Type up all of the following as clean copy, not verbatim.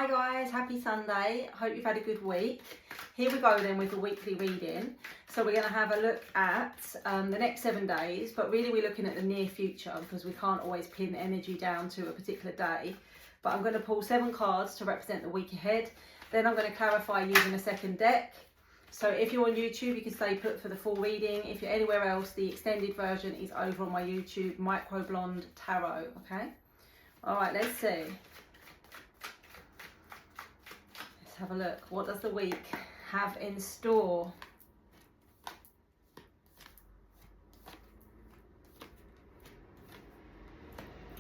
Hi guys, happy Sunday. Hope you've had a good week. Here we go then with the weekly reading. So we're going to have a look at the next 7 days, but really we're looking at the near future because we can't always pin energy down to a particular day. But I'm going to pull 7 cards to represent the week ahead. Then I'm going to clarify using a second deck. So if you're on YouTube, you can stay put for the full reading. If you're anywhere else, the extended version is over on my YouTube, Microblonde Tarot, okay? All right, let's see. Have a look. What does the week have in store?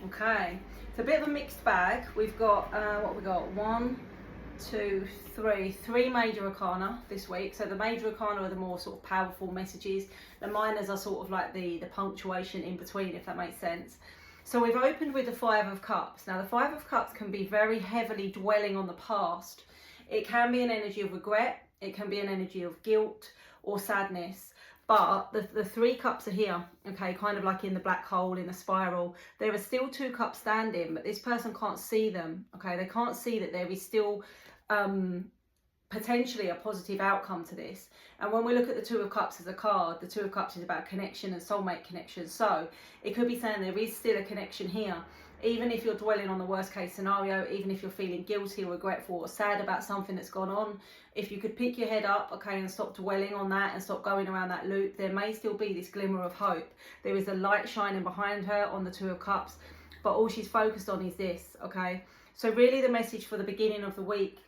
Okay, it's a bit of a mixed bag. We've got what we got? 1, 2, 3. 3 major arcana this week. So the major arcana are the more sort of powerful messages. The minors are sort of like the punctuation in between, if that makes sense. So we've opened with the 5 of Cups. Now the 5 of Cups can be very heavily dwelling on the past. It can be an energy of regret, it can be an energy of guilt or sadness, but the 3 cups are here, okay, kind of like in the black hole, in a spiral. There are still 2 cups standing, but this person can't see them, okay? They can't see that there is still potentially a positive outcome to this. And when we look at the 2 of Cups as a card, the 2 of Cups is about connection and soulmate connection. So it could be saying there is still a connection here. Even if you're dwelling on the worst case scenario, even if you're feeling guilty or regretful or sad about something that's gone on, if you could pick your head up, okay, and stop dwelling on that and stop going around that loop, there may still be this glimmer of hope. There is a light shining behind her on the 2 of Cups, but all she's focused on is this, okay? So really the message for the beginning of the week,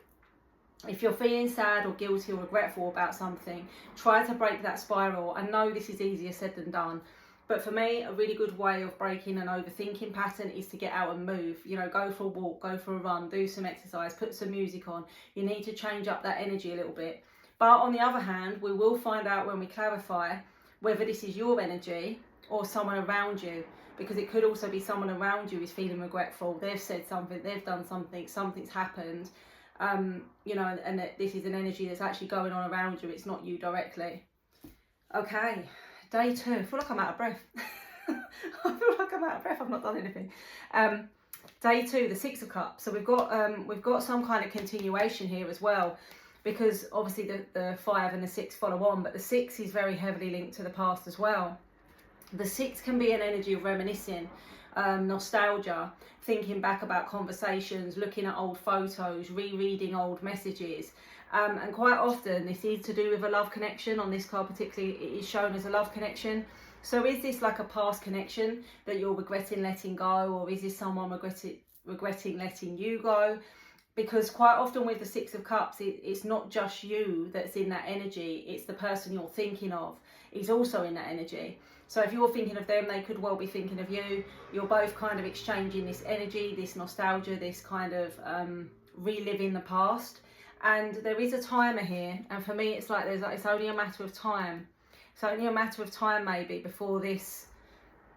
if you're feeling sad or guilty or regretful about something, try to break that spiral. I know this is easier said than done. But for me, a really good way of breaking an overthinking pattern is to get out and move. You know, go for a walk, go for a run, do some exercise, put some music on. You need to change up that energy a little bit. But on the other hand, we will find out when we clarify whether this is your energy or someone around you. Because it could also be someone around you is feeling regretful. They've said something, they've done something, something's happened. You know, and that this is an energy that's actually going on around you. It's not you directly. Okay. Day 2, I feel like I'm out of breath. I feel like I'm out of breath, I've not done anything. Day 2, the 6 of Cups. So we've got some kind of continuation here as well, because obviously the 5 and the 6 follow on, but the 6 is very heavily linked to the past as well. The 6 can be an energy of reminiscing, nostalgia, thinking back about conversations, looking at old photos, rereading old messages. And quite often this is to do with a love connection. On this card particularly, it is shown as a love connection. So is this like a past connection that you're regretting letting go, or is this someone regretting letting you go? Because quite often with the 6 of Cups, it's not just you that's in that energy, it's the person you're thinking of is also in that energy. So if you're thinking of them, they could well be thinking of you. You're both kind of exchanging this energy, this nostalgia, this kind of reliving the past. And there is a timer here, and for me it's like it's only a matter of time. It's only a matter of time maybe before this,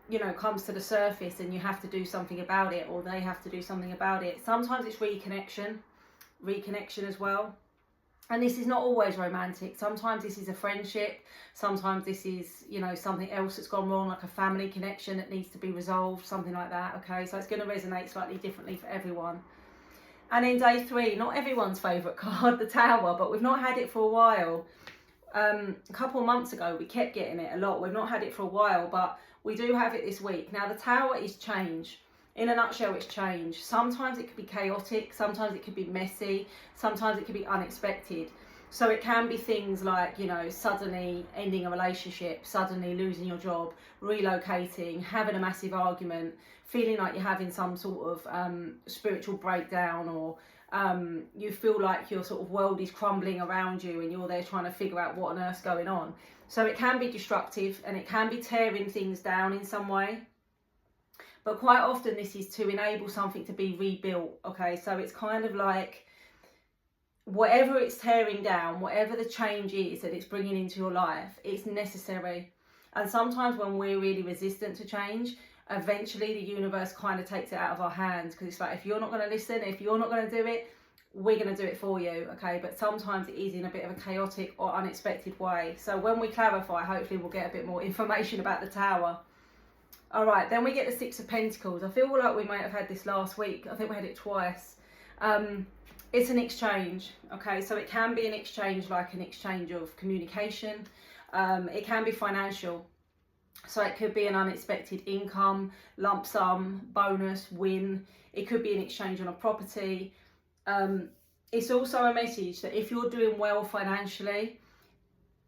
you know, comes to the surface and you have to do something about it, or they have to do something about it. Sometimes it's reconnection as well. And this is not always romantic. Sometimes this is a friendship. Sometimes this is, you know, something else that's gone wrong, like a family connection that needs to be resolved, something like that, okay? So it's going to resonate slightly differently for everyone. And in day 3, not everyone's favourite card, the Tower, but we've not had it for a while. A couple of months ago, we kept getting it a lot. We've not had it for a while, but we do have it this week. Now, the Tower is change. In a nutshell, it's change. Sometimes it could be chaotic. Sometimes it could be messy. Sometimes it could be unexpected. So it can be things like, you know, suddenly ending a relationship, suddenly losing your job, relocating, having a massive argument, feeling like you're having some sort of spiritual breakdown, or you feel like your sort of world is crumbling around you and you're there trying to figure out what on earth's going on. So it can be destructive and it can be tearing things down in some way. But quite often this is to enable something to be rebuilt, okay? So it's kind of like whatever it's tearing down, whatever the change is that it's bringing into your life, it's necessary. And sometimes when we're really resistant to change, eventually the universe kind of takes it out of our hands, because it's like, if you're not going to listen, if you're not going to do it, we're going to do it for you, okay? But sometimes it is in a bit of a chaotic or unexpected way. So when we clarify, hopefully we'll get a bit more information about the Tower. All right, then we get the Six of Pentacles. I feel like we might have had this last week. I think we had it twice. it's an exchange, okay? So it can be an exchange, like an exchange of communication. It can be financial. So it could be an unexpected income, lump sum, bonus, win. It could be an exchange on a property. It's also a message that if you're doing well financially,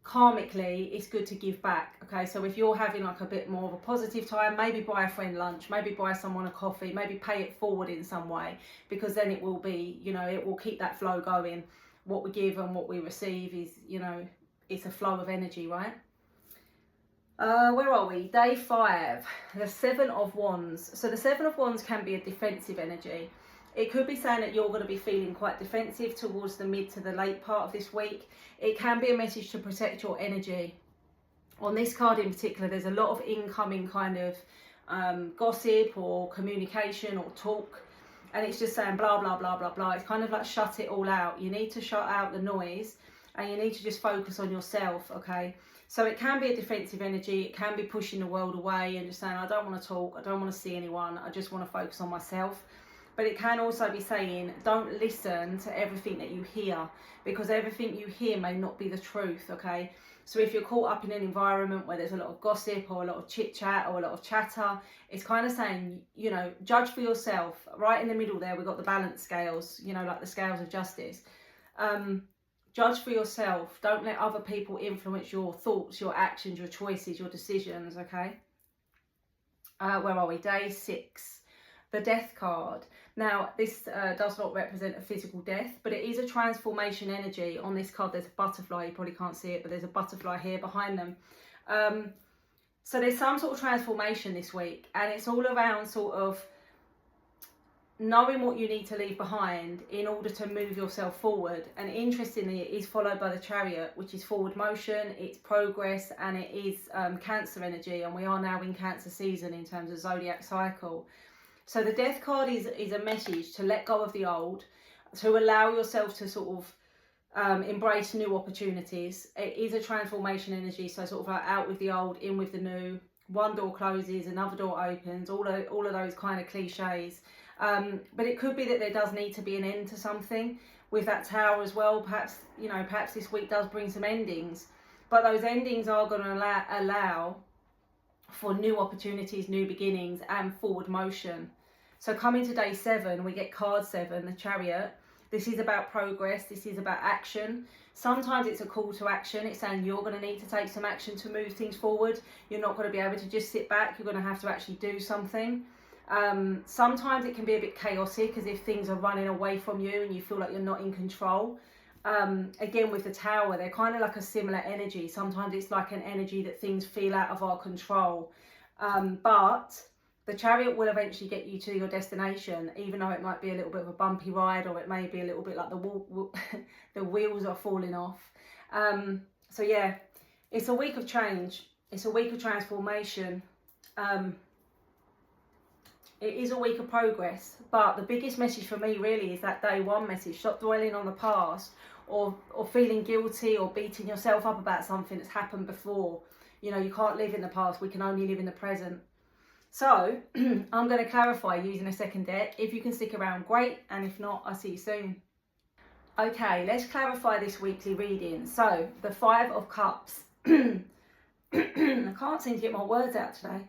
karmically, it's good to give back, okay? So if you're having like a bit more of a positive time, maybe buy a friend lunch, maybe buy someone a coffee, maybe pay it forward in some way, because then it will be, you know, it will keep that flow going. What we give and what we receive is, you know, it's a flow of energy, right? Where are we? Day 5, the 7 of Wands. So the 7 of Wands can be a defensive energy. It could be saying that you're going to be feeling quite defensive towards the mid to the late part of this week. It can be a message to protect your energy. On this card in particular, there's a lot of incoming kind of gossip or communication or talk. And it's just saying blah, blah, blah, blah, blah. It's kind of like shut it all out. You need to shut out the noise and you need to just focus on yourself, okay? So it can be a defensive energy. It can be pushing the world away and just saying, I don't want to talk. I don't want to see anyone. I just want to focus on myself. But it can also be saying, don't listen to everything that you hear, because everything you hear may not be the truth, okay? So if you're caught up in an environment where there's a lot of gossip or a lot of chit chat or a lot of chatter, it's kind of saying, you know, judge for yourself. Right in the middle there, we've got the balance scales, you know, like the scales of justice. Judge for yourself. Don't let other people influence your thoughts, your actions, your choices, your decisions, okay? Where are we? Day 6. The Death card. Now, this does not represent a physical death, but it is a transformation energy. On this card, there's a butterfly. You probably can't see it, but there's a butterfly here behind them. So there's some sort of transformation this week, and it's all around sort of knowing what you need to leave behind in order to move yourself forward. And interestingly, it is followed by the Chariot, which is forward motion, it's progress, and it is Cancer energy, and we are now in Cancer season in terms of zodiac cycle. So the Death card is a message to let go of the old, to allow yourself to sort of embrace new opportunities. It is a transformation energy, so sort of like out with the old, in with the new. One door closes, another door opens, all of those kind of cliches. But it could be that there does need to be an end to something with that Tower as well. Perhaps, you know, perhaps this week does bring some endings, but those endings are going to allow for new opportunities, new beginnings, and forward motion. So coming to day 7, we get card 7, the Chariot. This is about progress. This is about action. Sometimes it's a call to action. It's saying you're going to need to take some action to move things forward. You're not going to be able to just sit back. You're going to have to actually do something. Sometimes it can be a bit chaotic, as if things are running away from you and you feel like you're not in control. Again, with the Tower, they're kind of like a similar energy. Sometimes it's like an energy that things feel out of our control. But the Chariot will eventually get you to your destination, even though it might be a little bit of a bumpy ride, or it may be a little bit like the wheels are falling off. So yeah, it's a week of change. It's a week of transformation. It is a week of progress, but the biggest message for me really is that day 1 message. Stop dwelling on the past or feeling guilty or beating yourself up about something that's happened before. You know, you can't live in the past. We can only live in the present. So I'm going to clarify using a second deck. If you can stick around, great. And if not, I'll see you soon. Okay, let's clarify this weekly reading. So the 5 of Cups. I can't seem to get my words out today.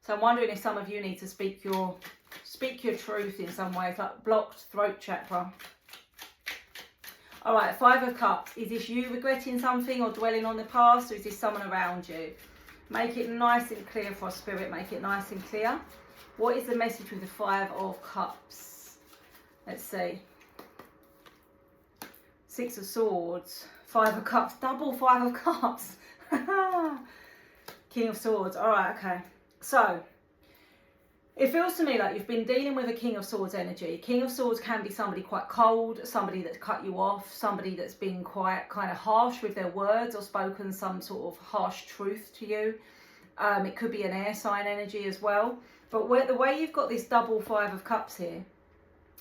So I'm wondering if some of you need to speak your truth in some way. It's like blocked throat chakra. All right, 5 of Cups. Is this you regretting something or dwelling on the past, or is this someone around you? Make it nice and clear for Spirit. Make it nice and clear. What is the message with the 5 of Cups? Let's see. 6 of Swords. 5 of Cups. Double 5 of Cups. King of Swords. All right, okay. So, it feels to me like you've been dealing with a King of Swords energy. King of Swords can be somebody quite cold, somebody that's cut you off, somebody that's been quite kind of harsh with their words or spoken some sort of harsh truth to you. It could be an air sign energy as well. But the way you've got this double 5 of Cups here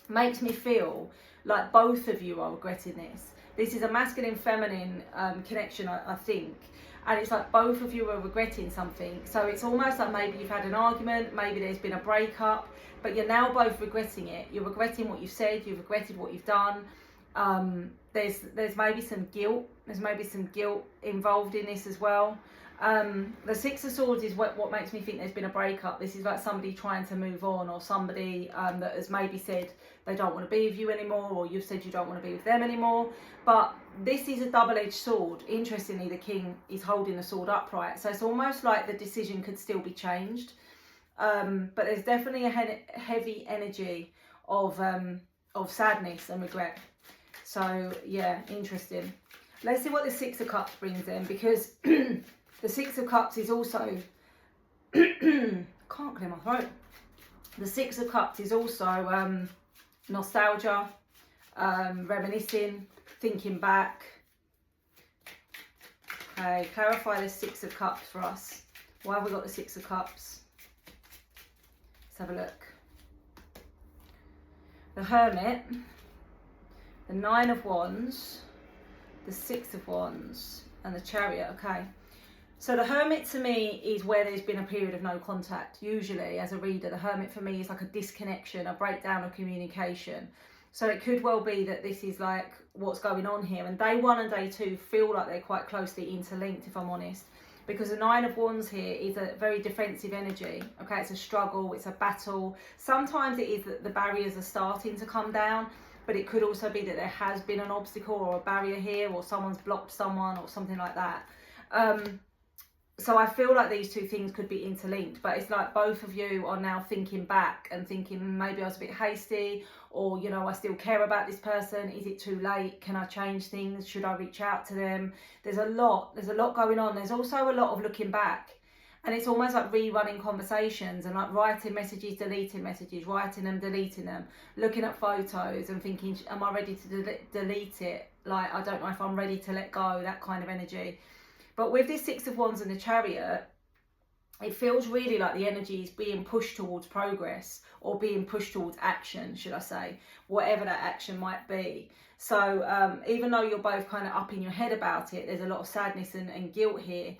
makes me feel like both of you are regretting this. This is a masculine-feminine connection, I think. and it's like both of you are regretting something. So it's almost like maybe you've had an argument, maybe there's been a breakup, but you're now both regretting it. You're regretting what you've said, you've regretted what you've done. There's maybe some guilt. There's maybe some guilt involved in this as well. The Six of Swords is what makes me think there's been a breakup. This is like somebody trying to move on, or somebody that has maybe said they don't want to be with you anymore, or you've said you don't want to be with them anymore. But this is a double-edged sword. Interestingly, the king is holding the sword upright, so it's almost like the decision could still be changed. But there's definitely a heavy energy of sadness and regret. So yeah, interesting. Let's see what the Six of Cups brings in, because the Six of Cups is also can't clear my throat. The Six of Cups is also nostalgia, reminiscing, thinking back. Okay, clarify the Six of Cups for us. Why have we got the Six of Cups? Let's have a look. The Hermit, the Nine of Wands, the Six of Wands, and the Chariot. Okay, so the Hermit to me is where there's been a period of no contact. Usually as a reader, the Hermit for me is like a disconnection, a breakdown of communication. So it could well be that this is like what's going on here, and day one and day two feel like they're quite closely interlinked, if I'm honest, because the Nine of Wands here is a very defensive energy. Okay, it's a struggle, it's a battle. Sometimes it is that the barriers are starting to come down, but it could also be that there has been an obstacle or a barrier here, or someone's blocked someone or something like that. So I feel like these two things could be interlinked, but it's like both of you are now thinking back and thinking, maybe I was a bit hasty, or, you know, I still care about this person. Is it too late? Can I change things? Should I reach out to them? There's a lot going on. There's also a lot of looking back, and it's almost like rerunning conversations and like writing messages, deleting messages, writing them, deleting them, looking at photos and thinking, am I ready to delete it? Like, I don't know if I'm ready to let go, that kind of energy. But with this Six of Wands and the Chariot, it feels really like the energy is being pushed towards progress, or being pushed towards action, should I say, whatever that action might be. So even though you're both kind of up in your head about it, there's a lot of sadness and guilt here.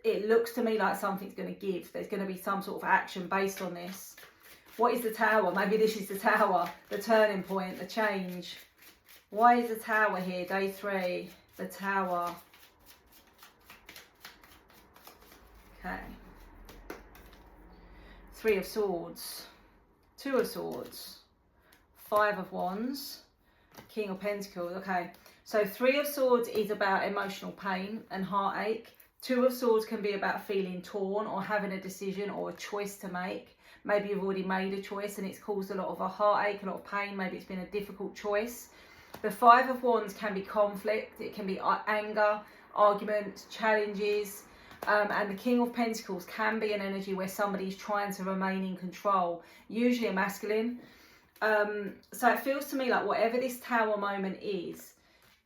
It looks to me like something's going to give. There's going to be some sort of action based on this. What is the Tower? Maybe this is the Tower, the turning point, the change. Why is the Tower here? Day 3, the Tower. Okay. 3 of Swords, 2 of Swords, 5 of Wands, King of Pentacles. Okay, so 3 of Swords is about emotional pain and heartache. 2 of Swords can be about feeling torn or having a decision or a choice to make. Maybe you've already made a choice and it's caused a lot of a heartache, a lot of pain. Maybe it's been a difficult choice. The 5 of Wands can be conflict. It can be anger, arguments, challenges. And the King of Pentacles can be an energy where somebody's trying to remain in control, usually a masculine. So it feels to me like whatever this Tower moment is,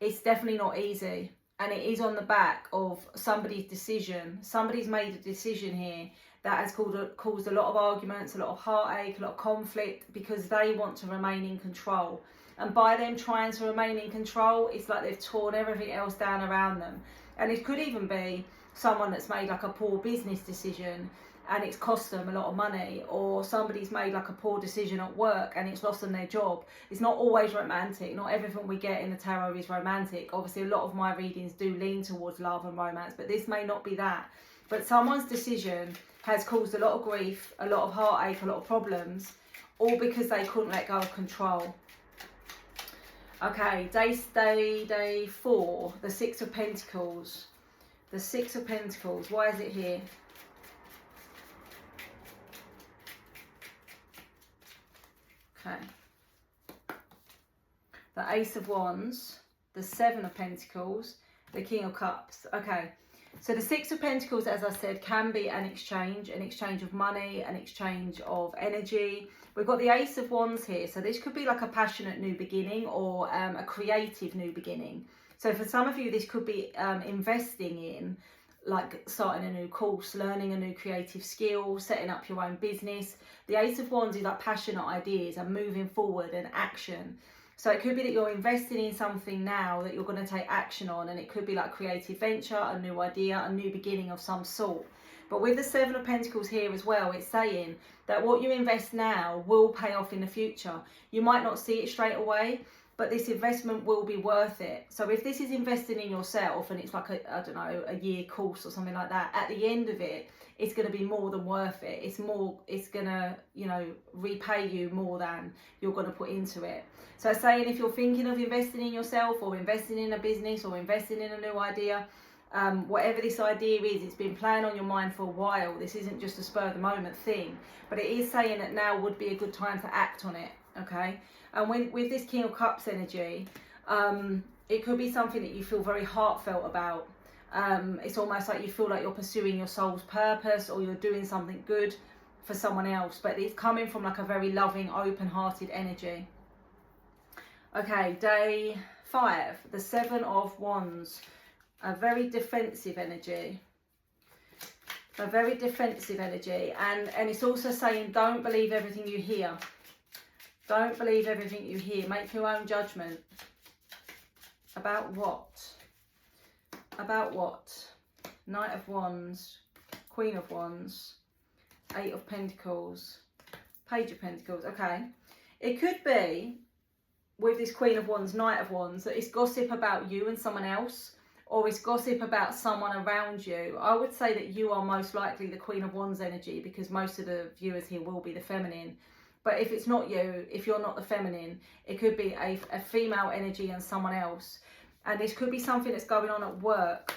it's definitely not easy. And it is on the back of somebody's decision. Somebody's made a decision here that has caused a lot of arguments, a lot of heartache, a lot of conflict, because they want to remain in control. And by them trying to remain in control, it's like they've torn everything else down around them. And it could even be someone that's made like a poor business decision and it's cost them a lot of money, or somebody's made like a poor decision at work and it's lost them their job. It's not always romantic. Not everything we get in the tarot is romantic. Obviously a lot of my readings do lean towards love and romance, but this may not be that. But someone's decision has caused a lot of grief, a lot of heartache, a lot of problems, all because they couldn't let go of control. Okay, day 4, the 6 of Pentacles. The 6 of Pentacles, why is it here? Okay. The Ace of Wands, the 7 of Pentacles, the King of Cups. Okay, so the 6 of Pentacles, as I said, can be an exchange of money, an exchange of energy. We've got the Ace of Wands here, so this could be like a passionate new beginning, or a creative new beginning. So for some of you, this could be investing in, like starting a new course, learning a new creative skill, setting up your own business. The Ace of Wands is like passionate ideas and moving forward and action. So it could be that you're investing in something now that you're going to take action on, and it could be like creative venture, a new idea, a new beginning of some sort. But with the Seven of Pentacles here as well, it's saying that what you invest now will pay off in the future. You might not see it straight away, but this investment will be worth it. So if this is investing in yourself and it's like I don't know, a year course or something like that, at the end of it, it's going to be more than worth it. It's going to, you know, repay you more than you're going to put into it. So saying if you're thinking of investing in yourself or investing in a business or investing in a new idea, whatever this idea is, it's been playing on your mind for a while. This isn't just a spur of the moment thing, but it is saying that now would be a good time to act on it, okay? And with this King of Cups energy, it could be something that you feel very heartfelt about. It's almost like you feel like you're pursuing your soul's purpose, or you're doing something good for someone else, but it's coming from like a very loving, open-hearted energy. Okay, day 5, the Seven of Wands, a very defensive energy. A very defensive energy, and it's also saying don't believe everything you hear. Don't believe everything you hear. Make your own judgment. About what? About what? Knight of Wands, Queen of Wands, Eight of Pentacles, Page of Pentacles. Okay. It could be, with this Queen of Wands, Knight of Wands, that it's gossip about you and someone else, or it's gossip about someone around you. I would say that you are most likely the Queen of Wands energy, because most of the viewers here will be the feminine. But if it's not you, if you're not the feminine, it could be a female energy and someone else. And this could be something that's going on at work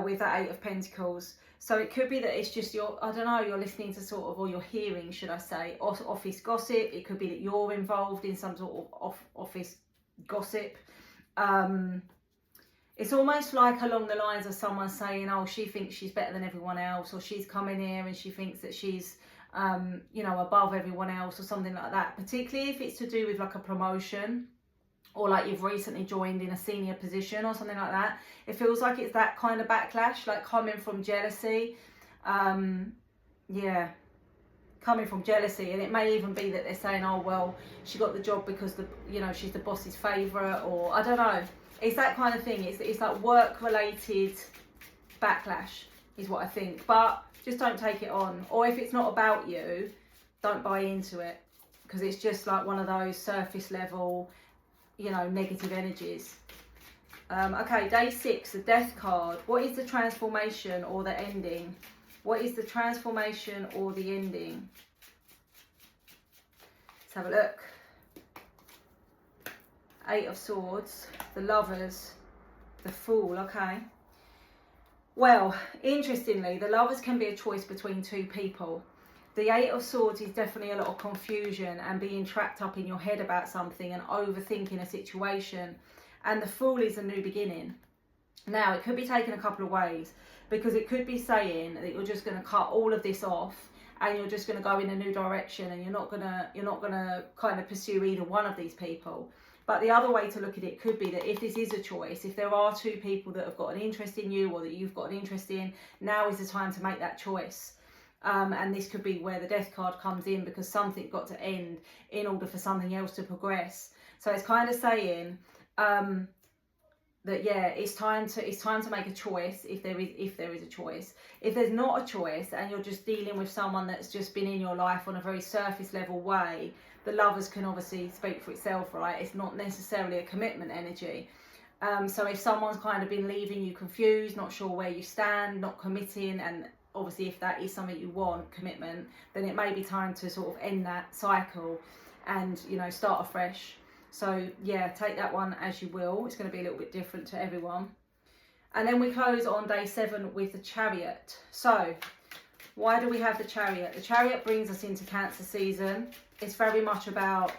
with that Eight of Pentacles. So it could be that it's just I don't know, you're listening to sort of, or you're hearing, should I say, office gossip. It could be that you're involved in some sort of office gossip. It's almost like along the lines of someone saying, oh, she thinks she's better than everyone else, or she's coming here and she thinks that she's, you know, above everyone else, or something like that. Particularly if it's to do with like a promotion, or like you've recently joined in a senior position or something like that. It feels like it's that kind of backlash, like coming from jealousy. Yeah, coming from jealousy. And it may even be that they're saying, oh, well, she got the job because she's the boss's favourite, or I don't know. It's that kind of thing. It's like work-related backlash is what I think. But just don't take it on. Or if it's not about you, don't buy into it, because it's just like one of those surface level, negative energies. Okay, day 6, the Death card. What is the transformation or the ending? What is the transformation or the ending? Let's have a look. 8 of Swords, the Lovers, the Fool. Okay. Well, interestingly, the Lovers can be a choice between two people. The 8 of Swords is definitely a lot of confusion and being trapped up in your head about something and overthinking a situation. And the Fool is a new beginning. Now, it could be taken a couple of ways, because it could be saying that you're just going to cut all of this off and you're just going to go in a new direction, and you're not going to kind of pursue either one of these people. But the other way to look at it could be that if this is a choice, if there are two people that have got an interest in you, or that you've got an interest in, now is the time to make that choice. And this could be where the Death card comes in, because something got to end in order for something else to progress. So it's kind of saying that, yeah, it's time to make a choice, if there is a choice. If there's not a choice and you're just dealing with someone that's just been in your life on a very surface level way, the Lovers can obviously speak for itself, right? It's not necessarily a commitment energy. So if someone's kind of been leaving you confused, not sure where you stand, not committing, and obviously if that is something you want, commitment, then it may be time to sort of end that cycle and, start afresh. So yeah, take that one as you will. It's going to be a little bit different to everyone. And then we close on day 7 with the Chariot. So why do we have the Chariot? The Chariot brings us into Cancer season. It's very much about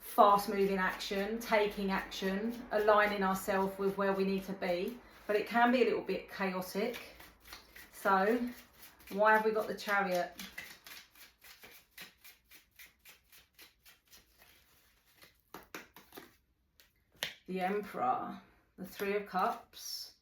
fast moving action, taking action, aligning ourselves with where we need to be. But it can be a little bit chaotic. So why have we got the Chariot? The Emperor, the 3 of Cups,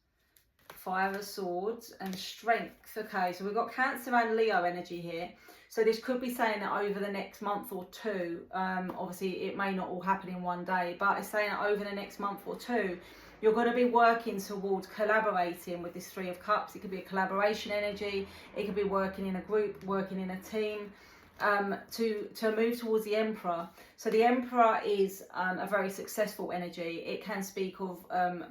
5 of Swords, and Strength. Okay, so we've got Cancer and Leo energy here. So this could be saying that over the next month or two, obviously it may not all happen in one day, but it's saying that over the next month or two, you're going to be working towards collaborating with this Three of Cups. It could be a collaboration energy. It could be working in a group, working in a team, to move towards the Emperor. So the Emperor is a very successful energy. It can speak of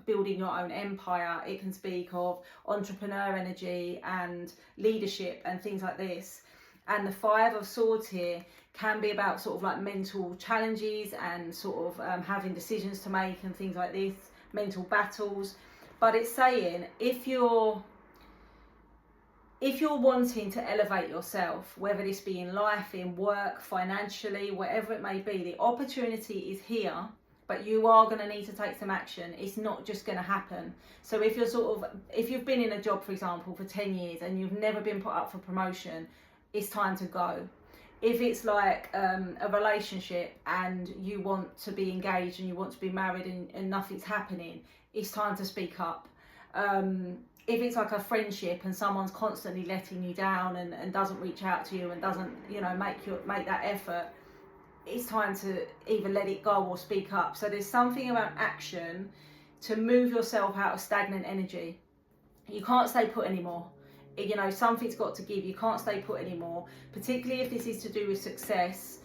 building your own empire. It can speak of entrepreneur energy and leadership and things like this. And the Five of Swords here can be about sort of like mental challenges and sort of having decisions to make and things like this, mental battles. But it's saying if you're wanting to elevate yourself, whether this be in life, in work, financially, whatever it may be, the opportunity is here, but you are going to need to take some action. It's not just going to happen. So if you've been in a job, for example, for 10 years and you've never been put up for promotion, it's time to go. If it's like a relationship and you want to be engaged and you want to be married and nothing's happening, it's time to speak up. If it's like a friendship and someone's constantly letting you down and doesn't reach out to you and doesn't, you know, make that effort, it's time to either let it go or speak up. So there's something about action to move yourself out of stagnant energy. You can't stay put anymore. You know, something's got to give. You can't stay put anymore, particularly if this is to do with success,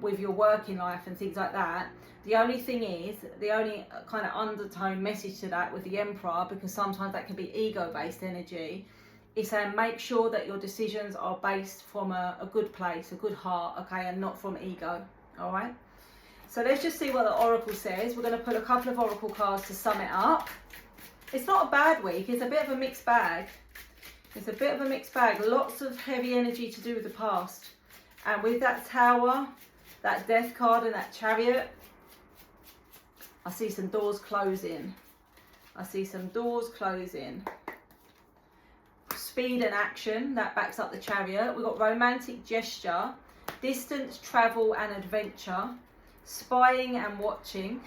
with your working life and things like that. The only thing is, the only kind of undertone message to that with the Emperor, because sometimes that can be ego-based energy, is saying make sure that your decisions are based from a good place, a good heart, okay, and not from ego, all right? So let's just see what the Oracle says. We're going to put a couple of Oracle cards to sum it up. It's not a bad week. It's a bit of a mixed bag. It's a bit of a mixed bag. Lots of heavy energy to do with the past. And with that Tower, that Death card and that Chariot, I see some doors closing. I see some doors closing. Speed and action, that backs up the Chariot. We've got romantic gesture, distance, travel and adventure, spying and watching.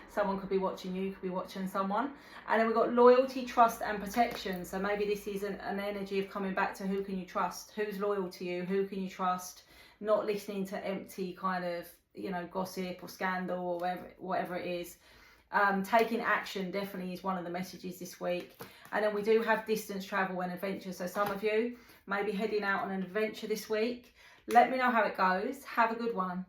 Someone could be watching you, could be watching someone. And then we've got loyalty, trust and protection. So maybe this is an energy of coming back to who can you trust, who's loyal to you, who can you trust, not listening to empty kind of, you know, gossip or scandal or whatever it is. Taking action definitely is one of the messages this week. And then we do have distance, travel and adventure. So some of you may be heading out on an adventure this week. Let me know how it goes. Have a good one.